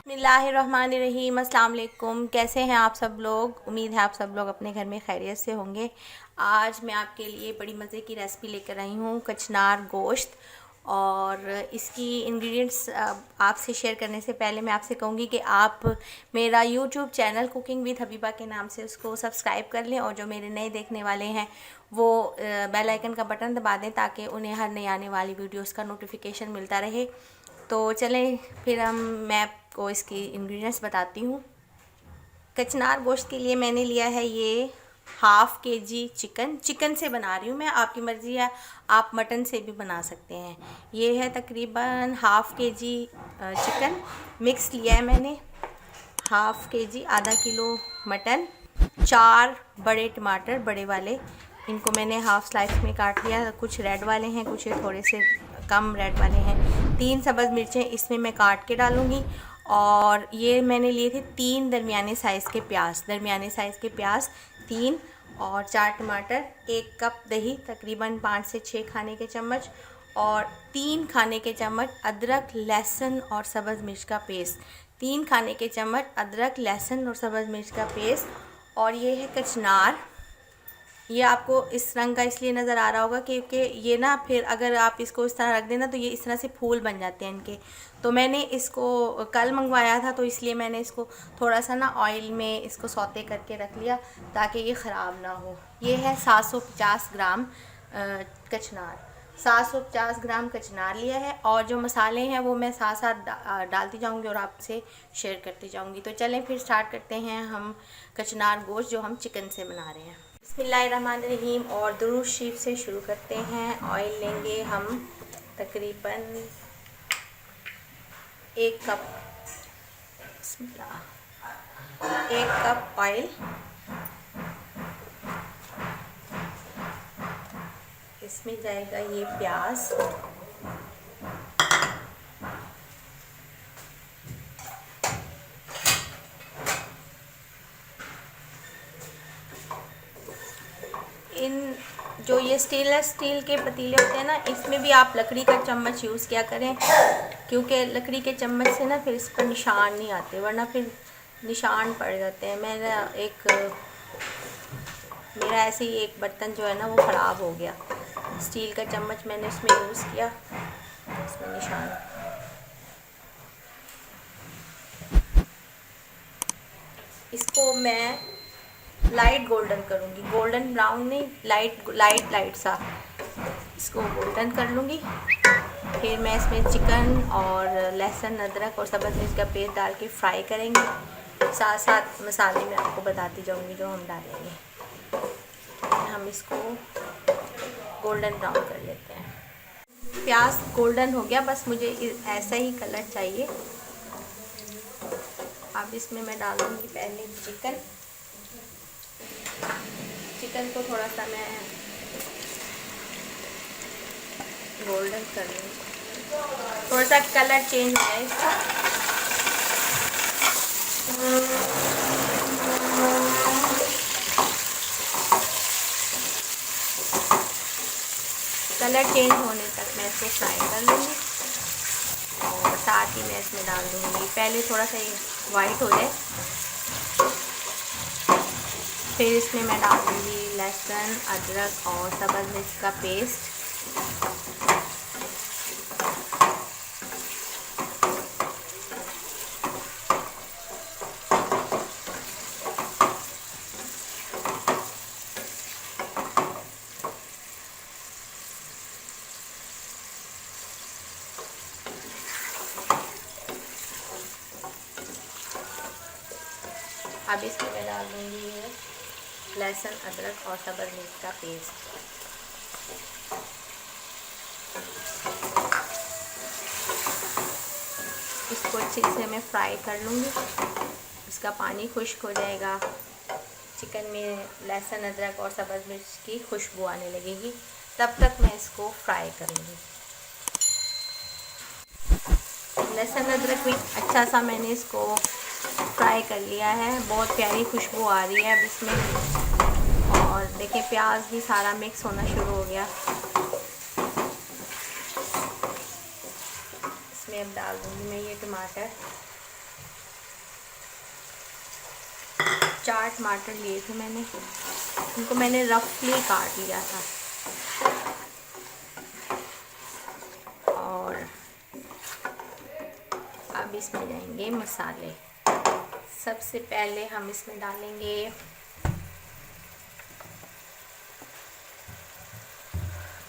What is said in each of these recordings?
बिस्मिल्लाहिर्रहमानिर्रहीम। अस्सलाम वालेकुम। कैसे हैं आप सब लोग? उम्मीद है आप सब लोग अपने घर में खैरियत से होंगे। आज मैं आपके लिए बड़ी मज़े की रेसिपी लेकर आई हूँ, कचनार गोश्त। और इसकी इंग्रेडिएंट्स आपसे शेयर करने से पहले मैं आपसे कहूँगी कि आप मेरा YouTube channel cooking with Habiba के नाम से उसको सब्सक्राइब कर लें, और जो मेरे नए देखने वाले हैं वो बेल आइकन का बटन दबा दें ताकि उन्हें हर नई आने वाली वीडियोस का नोटिफिकेशन मिलता रहे। तो चलें फिर मैं आपको इसकी इंग्रेडिएंट्स बताती हूँ। कचनार गोश्त के लिए मैंने लिया है ये हाफ़ केजी चिकन से बना रही हूँ मैं, आपकी मर्ज़ी है, आप मटन से भी बना सकते हैं। ये है तकरीबन हाफ़ केजी चिकन मिक्स लिया है मैंने, हाफ़ केजी आधा किलो मटन, 4 बड़े टमाटर बड़े वाले, इनको मैंने हाफ़ स्लाइस में काट लिया। कुछ रेड वाले हैं, कुछ थोड़े से कम रेड वाले हैं। 3 सब्ज़ मिर्चें इसमें मैं काट के डालूँगी। और ये मैंने लिए थे 3 दरमियाने साइज़ के प्याज, 3 और 4 टमाटर, 1 कप दही तकरीबन 5 से 6 खाने के चम्मच, और 3 खाने के चम्मच अदरक लहसुन और सब्ज़ मिर्च का पेस्ट, 3 खाने के चम्मच अदरक लहसुन और सब्ज़ मिर्च का पेस्ट। और ये है कचनार। ये आपको इस रंग का इसलिए नज़र आ रहा होगा क्योंकि ये ना फिर अगर आप इसको इस तरह रख देना तो ये इस तरह से फूल बन जाते हैं इनके। तो मैंने इसको कल मंगवाया था, तो इसलिए मैंने इसको थोड़ा सा ना ऑयल में इसको सौते करके रख लिया ताकि ये ख़राब ना हो। ये है 750 ग्राम कचनार, 750 ग्राम कचनार लिया है। और जो मसाले हैं वो मैं साथ साथ डालती जाऊंगी और आपसे शेयर करती जाऊंगी। तो चलें फिर स्टार्ट करते हैं हम कचनार गोश्त जो हम चिकन से बना रहे हैं। बिस्मिल्लाहिर्रहमानिर्रहीम। और दुरूद शरीफ से शुरू करते हैं। ऑयल लेंगे हम तकरीबन 1 कप, बिस्मिल्लाह, 1 कप ऑयल। इसमें जाएगा ये प्याज, इन जो ये स्टेनलेस स्टील के पतीले होते हैं ना, इसमें भी आप लकड़ी का चम्मच यूज़ किया करें, क्योंकि लकड़ी के चम्मच से ना फिर इस पर निशान नहीं आते, वरना फिर निशान पड़ जाते हैं। मेरा ऐसे ही एक बर्तन जो है ना वो ख़राब हो गया, स्टील का चम्मच मैंने इसमें यूज़ किया, इसमें निशान। इसको मैं लाइट गोल्डन करूँगी, गोल्डन ब्राउन नहीं, लाइट सा इसको गोल्डन कर लूँगी। फिर मैं इसमें चिकन और लहसुन अदरक और सब्ज़ मिर्च का पेस्ट डाल के फ्राई करेंगे। साथ साथ मसाले मैं आपको बताती जाऊँगी जो हम डालेंगे। हम इसको गोल्डन ब्राउन कर लेते हैं। प्याज गोल्डन हो गया, बस मुझे ऐसा ही कलर चाहिए। अब इसमें मैं डालूँगी पहले चिकन को थोड़ा सा मैं गोल्डन कर लूँगी, थोड़ा सा कलर चेंज हो जाए इसका। कलर चेंज होने तक मैं इसको फ्राई कर लूँगी, और साथ ही मैं इसमें डाल दूँगी, पहले थोड़ा सा ये वाइट हो जाए, फिर इसमें मैं डाल दूँगी लहसुन अदरक और सब्ज़ मिर्च का पेस्ट। अब इसमें मैं डाल दूँगी लहसुन अदरक और सब्ज़ मिर्च का पेस्ट। इसको अच्छे से मैं फ्राई कर लूँगी, इसका पानी खुश्क हो जाएगा, चिकन में लहसुन अदरक और सब्ज़ मिर्च की खुशबू आने लगेगी, तब तक मैं इसको फ्राई करूँगी। लहसुन अदरक भी अच्छा सा मैंने इसको फ्राई कर लिया है, बहुत प्यारी खुशबू आ रही है अब इसमें। और देखिए प्याज भी सारा मिक्स होना शुरू हो गया। इसमें अब डाल दूँगी मैं ये टमाटर, 4 टमाटर लिए थे मैंने, उनको मैंने रफली काट लिया था। और अब इसमें जाएंगे मसाले। सबसे पहले हम इसमें डालेंगे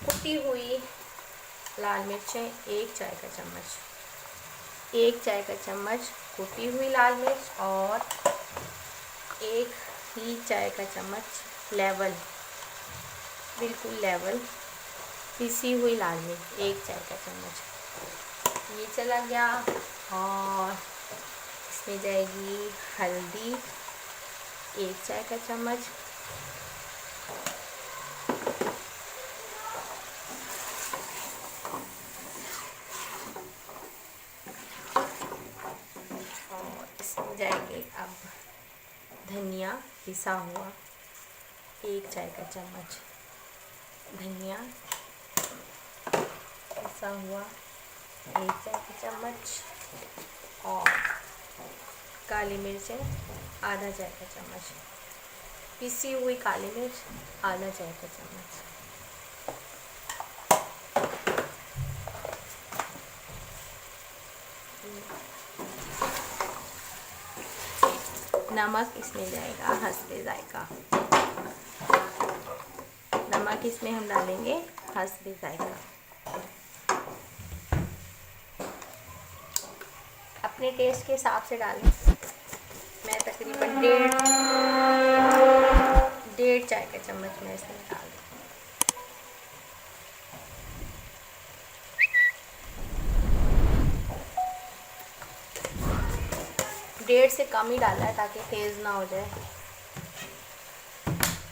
कुटी हुई लाल मिर्चें, 1 चाय का चम्मच, 1 चाय का चम्मच कुटी हुई लाल मिर्च, और 1 ही चाय का चम्मच लेवल, बिल्कुल लेवल पिसी हुई लाल मिर्च, 1 चाय का चम्मच। ये चला गया। और इसमें जाएगी हल्दी, 1 चाय का चम्मच, और इसमें जाएंगे अब धनिया पिसा हुआ, 1 चाय का चम्मच धनिया पिसा हुआ, 1 चाय का चम्मच, और काली मिर्चें, आधा चाय का चम्मच, पिसी हुई काली मिर्च, आधा चाय का चम्मच। नमक इसमें जाएगा हस्बे जायका, नमक इसमें हम डालेंगे हस्बे जायका। अपने टेस्ट के हिसाब से डालें। मैं तकरीबन डेढ़ चाय का चम्मच मैं इसमें डाल दूँ। 1.5 से कम ही डाला है ताकि तेज़ ना हो जाए।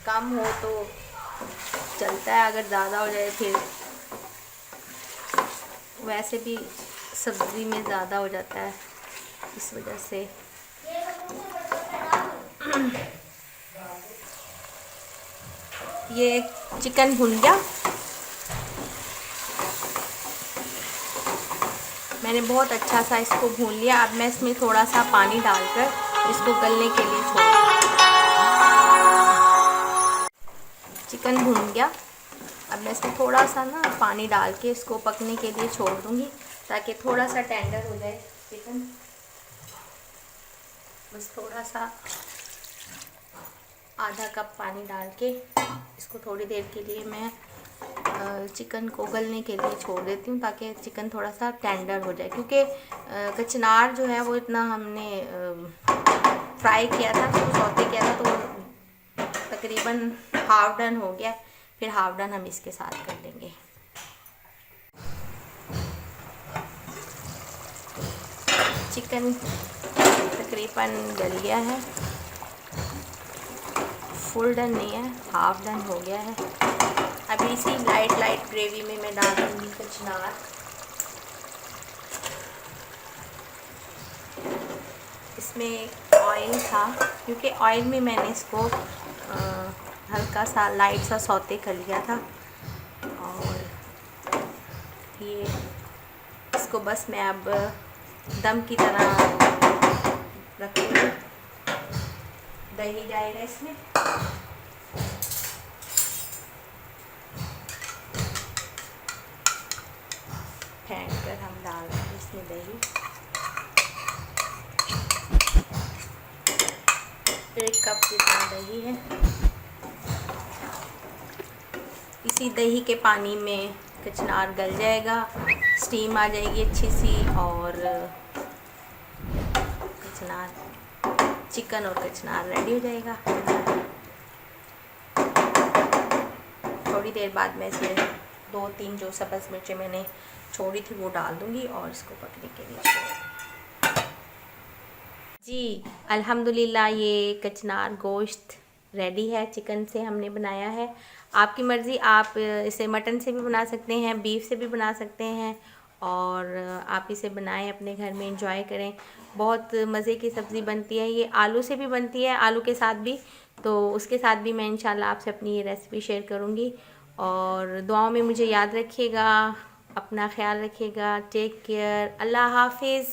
कम हो तो चलता है, अगर ज़्यादा हो जाए फिर वैसे भी सब्ज़ी में ज़्यादा हो जाता है, इस वजह से। ये चिकन भुन गया, मैंने बहुत अच्छा सा इसको भून लिया। अब मैं इसमें थोड़ा सा पानी डालकर इसको गलने के लिए छोड़ दूँगी। चिकन भुन गया, अब मैं इसमें थोड़ा सा ना पानी डाल के इसको पकने के लिए छोड़ दूँगी ताकि थोड़ा सा टेंडर हो जाए चिकन। बस थोड़ा सा आधा कप पानी डाल के इसको थोड़ी देर के लिए मैं चिकन को गलने के लिए छोड़ देती हूँ ताकि चिकन थोड़ा सा टेंडर हो जाए, क्योंकि कचनार जो है वो इतना हमने फ्राई किया था, सौते किया था, तो तकरीबन हाफ डन हो गया। फिर हाफ डन हम इसके साथ कर लेंगे। चिकन तकरीबन गल गया है, फुल डन नहीं है, हाफ डन हो गया है। अभी इसी लाइट ग्रेवी में मैं डाल दूँगी कचनार। इसमें ऑयल था, क्योंकि ऑयल में मैंने इसको हल्का सा लाइट सा सौते कर लिया था। और ये इसको बस मैं अब दम की तरह रखूँगी। दही जाएगा इसमें, फेंट कर हम डाल देंगे इसमें दही। 1 कप जितना दही है। इसी दही के पानी में कचनार गल जाएगा, स्टीम आ जाएगी अच्छी सी, और कचनार, चिकन और कचनार रेडी हो जाएगा। थोड़ी देर बाद मैं इसमें 2-3 जो सब्ज़ मिर्चें मैंने छोड़ी थी वो डाल दूँगी और इसको पकने के लिए छोड़। जी अल्हम्दुलिल्लाह ये कचनार गोश्त रेडी है, चिकन से हमने बनाया है। आपकी मर्ज़ी, आप इसे मटन से भी बना सकते हैं, बीफ से भी बना सकते हैं, और आप इसे बनाएं, अपने घर में एंजॉय करें। बहुत मज़े की सब्ज़ी बनती है। ये आलू से भी बनती है, आलू के साथ भी, तो उसके साथ भी मैं इंशाल्लाह आपसे अपनी ये रेसिपी शेयर करूँगी। और दुआओं में मुझे याद रखिएगा, अपना ख्याल रखिएगा। टेक केयर, अल्लाह हाफिज़।